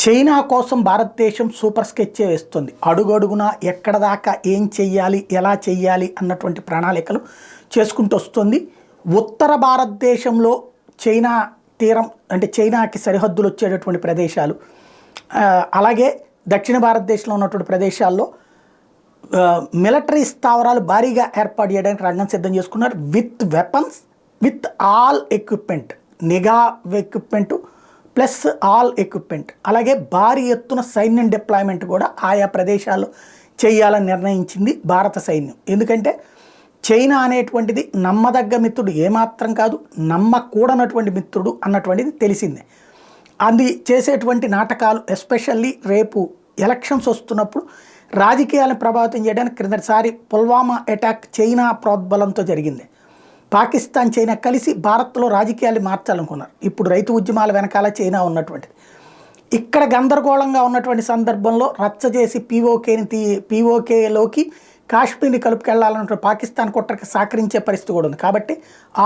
China కోసం భారతదేశం super sketch వేస్తుంది. అడుగడుగునా ఎక్కడ దాకా ఏం చెయ్యాలి, ఎలా చెయ్యాలి అన్నటువంటి ప్రణాళికలు చేసుకుంటూ వస్తుంది. ఉత్తర భారతదేశంలో చైనా తీరం అంటే చైనాకి సరిహద్దులు వచ్చేటటువంటి ప్రదేశాలు, అలాగే దక్షిణ భారతదేశంలో ఉన్నటువంటి ప్రదేశాల్లో మిలిటరీ స్థావరాలు భారీగా ఏర్పాటు చేయడానికి రంగం సిద్ధం చేసుకున్నారు. With weapons, with all equipment, నిఘా ఎక్విప్మెంటు ప్లస్ ఆల్ ఎక్విప్మెంట్, అలాగే భారీ ఎత్తున సైన్యం డిప్లాయ్మెంట్ కూడా ఆయా ప్రదేశాల్లో చేయాలని నిర్ణయించింది భారత సైన్యం. ఎందుకంటే చైనా అనేటువంటిది నమ్మదగ్గ మిత్రుడు ఏమాత్రం కాదు, నమ్మకూడనటువంటి మిత్రుడు అన్నటువంటిది తెలిసిందే. అది చేసేటువంటి నాటకాలు ఎస్పెషల్లీ రేపు ఎలక్షన్స్ వస్తున్నప్పుడు రాజకీయాలను ప్రభావితం చేయడానికి క్రిందటిసారి పుల్వామా అటాక్ చైనా ప్రోద్బలంతో జరిగింది. పాకిస్తాన్ చైనా కలిసి భారత్లో రాజకీయాలు మార్చాలనుకున్నారు. ఇప్పుడు రైతు ఉద్యమాల వెనకాల చైనా ఉన్నటువంటిది. ఇక్కడ గందరగోళంగా ఉన్నటువంటి సందర్భంలో రచ్చ చేసి పీఓకేలోకి కాశ్మీర్ని కలుపుకెళ్లాలన్నటువంటి పాకిస్తాన్ కుట్రకి సహకరించే పరిస్థితి కూడా ఉంది. కాబట్టి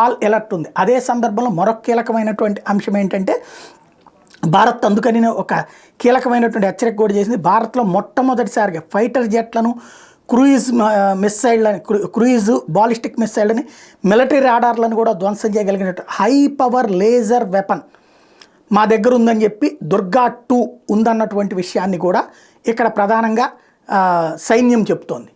ఆల్ ఎలర్ట్ ఉంది. అదే సందర్భంలో మరొక కీలకమైనటువంటి అంశం ఏంటంటే భారత్ అందుకని ఒక కీలకమైనటువంటి హెచ్చరిక కూడా చేసింది. భారత్లో మొట్టమొదటిసారిగా ఫైటర్ జెట్లను, క్రూయిజ్ బాలిస్టిక్ మిసైళ్ళని, మిలిటరీ రాడార్లను కూడా ధ్వంసం చేయగలిగినట్టు హై పవర్ లేజర్ వెపన్ మా దగ్గర ఉందని చెప్పి దుర్గా 2 ఉందన్నటువంటి విషయాన్ని కూడా ఇక్కడ ప్రధానంగా సైన్యం చెప్తోంది.